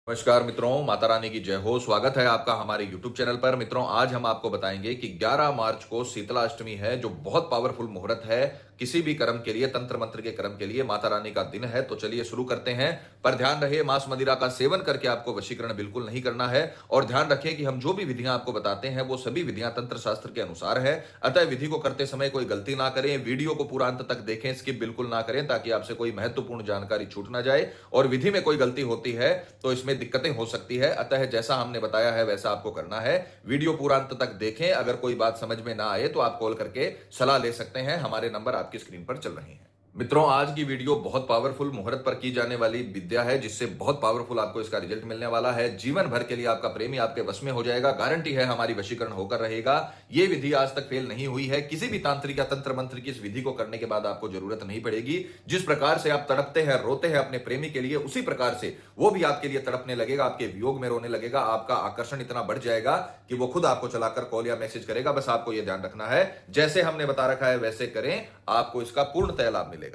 नमस्कार मित्रों, माता रानी की जय हो। स्वागत है आपका हमारे YouTube चैनल पर। मित्रों, आज हम आपको बताएंगे कि 11 मार्च को शीतला अष्टमी है, जो बहुत पावरफुल मुहूर्त है किसी भी कर्म के लिए, तंत्र मंत्र के कर्म के लिए। माता रानी का दिन है, तो चलिए शुरू करते हैं। पर ध्यान रहे, मांस मदिरा का सेवन करके आपको वशीकरण बिल्कुल नहीं करना है। और ध्यान रखें कि हम जो भी विधियां आपको बताते हैं वो सभी विधियां तंत्र शास्त्र के अनुसार है। अतः विधि को करते समय कोई गलती ना करें। वीडियो को पूरा अंत तक देखें, स्किप बिल्कुल ना करें, ताकि आपसे कोई महत्वपूर्ण जानकारी छूट ना जाए। और विधि में कोई गलती होती है तो इसमें दिक्कतें हो सकती है। अतः जैसा हमने बताया है वैसा आपको करना है। वीडियो पूरा अंत तक देखें। अगर कोई बात समझ में ना आए तो आप कॉल करके सलाह ले सकते हैं। हमारे नंबर आपकी स्क्रीन पर चल रहे हैं। मित्रों, आज की वीडियो बहुत पावरफुल मुहूर्त पर की जाने वाली विद्या है, जिससे बहुत पावरफुल आपको इसका रिजल्ट मिलने वाला है। जीवन भर के लिए आपका प्रेमी आपके वश में हो जाएगा। गारंटी है हमारी वशीकरण होकर रहेगा। यह विधि आज तक फेल नहीं हुई है। किसी भी तांत्रिक या तंत्र मंत्र की इस विधि को करने के बाद आपको जरूरत नहीं पड़ेगी। जिस प्रकार से आप तड़पते हैं, रोते हैं अपने प्रेमी के लिए, उसी प्रकार से वो भी आपके लिए तड़पने लगेगा, आपके वियोग में रोने लगेगा। आपका आकर्षण इतना बढ़ जाएगा कि वो खुद आपको चलाकर कॉल या मैसेज करेगा। बस आपको यह ध्यान रखना है, जैसे हमने बता रखा है वैसे करें, आपको इसका पूर्णतः लाभ मिलेगा।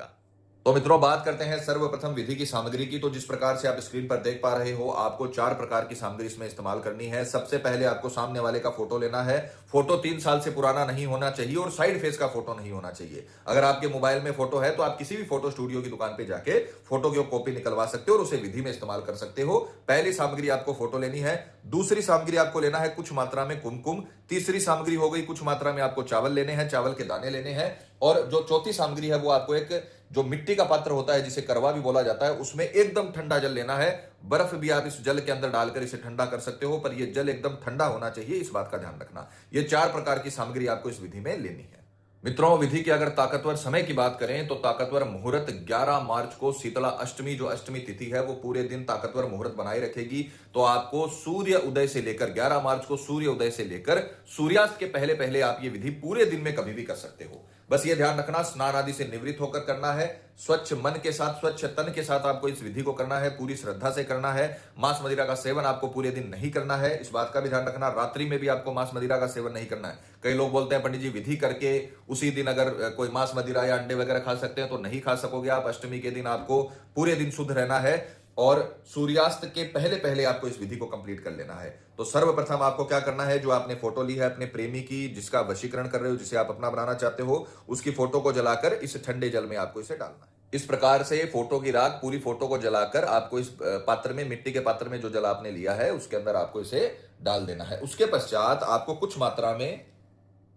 तो मित्रों, बात करते हैं सर्वप्रथम विधि की सामग्री की। तो जिस प्रकार से आप स्क्रीन पर देख पा रहे हो, आपको 4 प्रकार की सामग्री इसमें इस्तेमाल करनी है। सबसे पहले आपको सामने वाले का फोटो लेना है। फोटो 3 साल से पुराना नहीं होना चाहिए और साइड फेस का फोटो नहीं होना चाहिए। अगर आपके मोबाइल में फोटो है तो आप किसी भी फोटो स्टूडियो की दुकान पे जाके फोटो की कॉपी निकलवा सकते हो और उसे विधि में इस्तेमाल कर सकते हो। पहली सामग्री आपको फोटो लेनी है। दूसरी सामग्री आपको लेना है कुछ मात्रा में कुमकुम। तीसरी सामग्री हो गई कुछ मात्रा में आपको चावल लेने हैं, चावल के दाने लेने हैं। और जो चौथी सामग्री है वो आपको एक जो मिट्टी का पात्र होता है, जिसे करवा भी बोला जाता है, उसमें एकदम ठंडा जल लेना है। बर्फ भी आप इस जल के अंदर डालकर इसे ठंडा कर सकते हो, पर यह जल एकदम ठंडा होना चाहिए, इस बात का ध्यान रखना। ये 4 प्रकार की सामग्री आपको इस विधि में लेनी है। मित्रों, विधि की अगर ताकतवर समय की बात करें तो ताकतवर मुहूर्त 11 मार्च को शीतला अष्टमी, जो अष्टमी तिथि है, वो पूरे दिन ताकतवर मुहूर्त बनाए रखेगी। तो आपको सूर्य उदय से लेकर 11 मार्च को सूर्य उदय से लेकर सूर्यास्त के पहले पहले आप ये विधि पूरे दिन में कभी भी कर सकते हो। बस ये ध्यान रखना, स्नान आदि से निवृत्त होकर करना है। स्वच्छ मन के साथ, स्वच्छ तन के साथ आपको इस विधि को करना है। पूरी श्रद्धा से करना है। मांस मदिरा का सेवन आपको पूरे दिन नहीं करना है, इस बात का भी ध्यान रखना। रात्रि में भी आपको मांस मदिरा का सेवन नहीं करना है। कई लोग बोलते हैं पंडित जी, विधि करके उसी दिन अगर कोई मांस मदिरा या अंडे वगैरह खा सकते हैं, तो नहीं खा सकोगे आप। अष्टमी के दिन आपको पूरे दिन शुद्ध रहना है और सूर्यास्त के पहले पहले आपको इस विधि को कंप्लीट कर लेना है। तो सर्वप्रथम आपको क्या करना है, जो आपने फोटो ली है अपने प्रेमी की, जिसका वशीकरण कर रहे हो, जिसे आप अपना बनाना चाहते हो, उसकी फोटो को जलाकर इस ठंडे जल में आपको इसे डालना है। इस प्रकार से फोटो की राख, पूरी फोटो को जलाकर आपको इस पात्र में, मिट्टी के पात्र में जो जल आपने लिया है उसके अंदर आपको इसे डाल देना है। उसके पश्चात आपको कुछ मात्रा में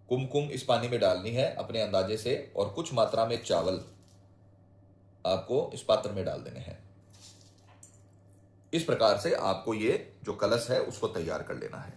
कुमकुम इस पानी में डालनी है अपने अंदाजे से, और कुछ मात्रा में चावल आपको इस पात्र में डाल देने हैं। इस प्रकार से आपको ये जो कलश है उसको तैयार कर लेना है।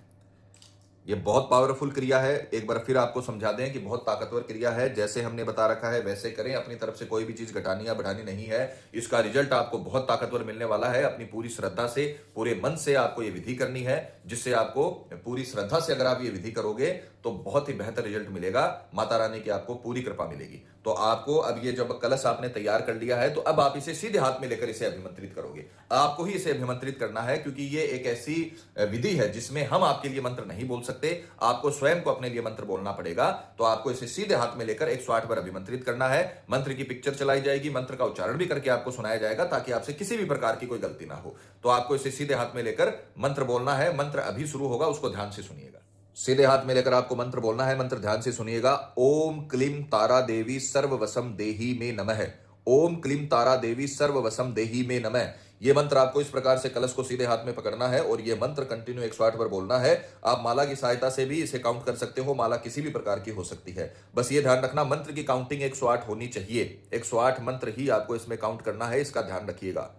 ये बहुत पावरफुल क्रिया है। एक बार फिर आपको समझा दें कि बहुत ताकतवर क्रिया है। जैसे हमने बता रखा है वैसे करें। अपनी तरफ से कोई भी चीज घटानी या बढ़ानी नहीं है। इसका रिजल्ट आपको बहुत ताकतवर मिलने वाला है। अपनी पूरी श्रद्धा से, पूरे मन से आपको ये विधि करनी है, जिससे आपको पूरी श्रद्धा से अगर आप ये विधि करोगे तो बहुत ही बेहतर रिजल्ट मिलेगा। माता रानी की आपको पूरी कृपा मिलेगी। तो आपको अब ये जब कलश आपने तैयार कर लिया है, तो अब आप इसे सीधे हाथ में लेकर इसे अभिमंत्रित करोगे। आपको ही इसे अभिमंत्रित करना है, क्योंकि ये एक ऐसी विधि है जिसमें हम आपके लिए मंत्र नहीं बोल सकते। आपको स्वयं को अपने लिए मंत्र बोलना पड़ेगा। तो आपको इसे सीधे हाथ में लेकर 108 बार अभिमंत्रित करना है। मंत्र की पिक्चर चलाई जाएगी, मंत्र का उच्चारण भी करके आपको सुनाया जाएगा, ताकि आपसे किसी भी प्रकार की कोई गलती ना हो। तो आपको इसे सीधे हाथ में लेकर मंत्र बोलना है। मंत्र अभी शुरू होगा, उसको ध्यान से सुनिएगा। सीधे हाथ में लेकर आपको मंत्र बोलना है। मंत्र ध्यान से सुनिएगा। ओम क्लीम तारा देवी सर्ववसम देही में नमः। ओम क्लीम तारा देवी सर्ववसम देही में नमः। यह मंत्र आपको इस प्रकार से कलश को सीधे हाथ में पकड़ना है और यह मंत्र कंटिन्यू 108 बार बोलना है। आप माला की सहायता से भी इसे काउंट कर सकते हो। माला किसी भी प्रकार की हो सकती है। बस ये ध्यान रखना, मंत्र की काउंटिंग 108 होनी चाहिए। 108 मंत्र ही आपको इसमें काउंट करना है, इसका ध्यान रखिएगा।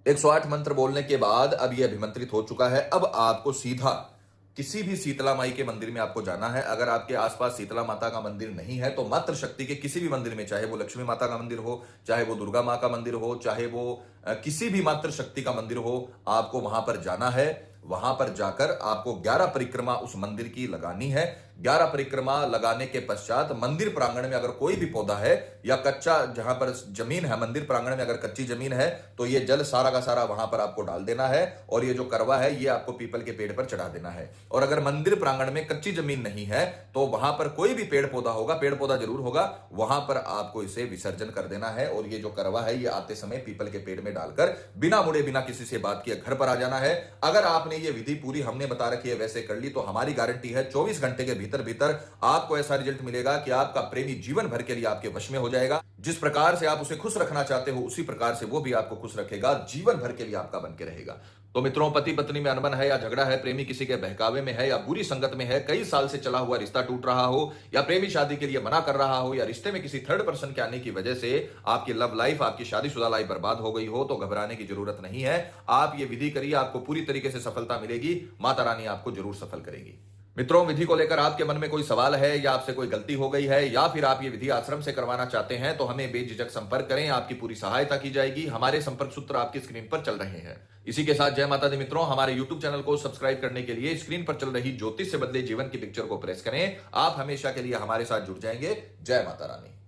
108 मंत्र बोलने के बाद अब यह अभिमंत्रित हो चुका है। अब आपको सीधा किसी भी शीतला माई के मंदिर में आपको जाना है। अगर आपके आसपास शीतला माता का मंदिर नहीं है, तो मातृ शक्ति के किसी भी मंदिर में, चाहे वो लक्ष्मी माता का मंदिर हो, चाहे वो दुर्गा माँ का मंदिर हो, चाहे वो किसी भी मातृ शक्ति का मंदिर हो, आपको वहां पर जाना है। वहां पर जाकर आपको 11 परिक्रमा उस मंदिर की लगानी है। 11 परिक्रमा लगाने के पश्चात मंदिर प्रांगण में अगर कोई भी पौधा है या कच्चा जहां पर जमीन है, मंदिर प्रांगण में अगर कच्ची जमीन है तो ये जल सारा का सारा वहां पर आपको डाल देना है और ये जो करवा है ये आपको पीपल के पेड़ पर चढ़ा देना है। और अगर मंदिर प्रांगण में कच्ची जमीन नहीं है तो वहां पर कोई भी पेड़ पौधा होगा, पेड़ पौधा जरूर होगा, वहां पर आपको इसे विसर्जन कर देना है। और ये जो करवा है ये आते समय पीपल के पेड़ में डालकर बिना मुड़े बिना किसी से बात किए घर पर आ जाना है। अगर आपने ये विधि पूरी हमने बता रखी है वैसे कर ली तो हमारी गारंटी है 24 घंटे के भीतर भीतर आपको ऐसा रिजल्ट मिलेगा कि आपका प्रेमी जीवन भर के लिए आपके वश में हो जाएगा। जिस प्रकार से आप उसे खुश रखना चाहते हो उसी प्रकार से वो भी आपको खुश रखेगा, जीवन भर के लिए आपका बन के रहेगा। तो मित्रों, पति पत्नी में अनबन है या झगड़ा है, प्रेमी किसी के बहकावे में है या बुरी संगत में है, कई साल से चला हुआ रिश्ता टूट रहा हो या प्रेमी शादी के लिए मना कर रहा हो या रिश्ते में किसी थर्ड पर्सन के आने की वजह से आपकी लव लाइफ, आपकी शादीशुदा लाइफ बर्बाद हो गई हो तो घबराने की जरूरत नहीं है। आप ये विधि करिए, आपको पूरी तरीके से सफलता मिलेगी, माता रानी आपको जरूर सफल करेगी। मित्रों, विधि को लेकर आपके मन में कोई सवाल है या आपसे कोई गलती हो गई है या फिर आप ये विधि आश्रम से करवाना चाहते हैं तो हमें बेझिझक संपर्क करें, आपकी पूरी सहायता की जाएगी। हमारे संपर्क सूत्र आपकी स्क्रीन पर चल रहे हैं। इसी के साथ जय माता दी मित्रों, हमारे YouTube चैनल को सब्सक्राइब करने के लिए स्क्रीन पर चल रही ज्योतिष से बदले जीवन की पिक्चर को प्रेस करें। आप हमेशा के लिए हमारे साथ जुड़ जाएंगे। जय माता रानी।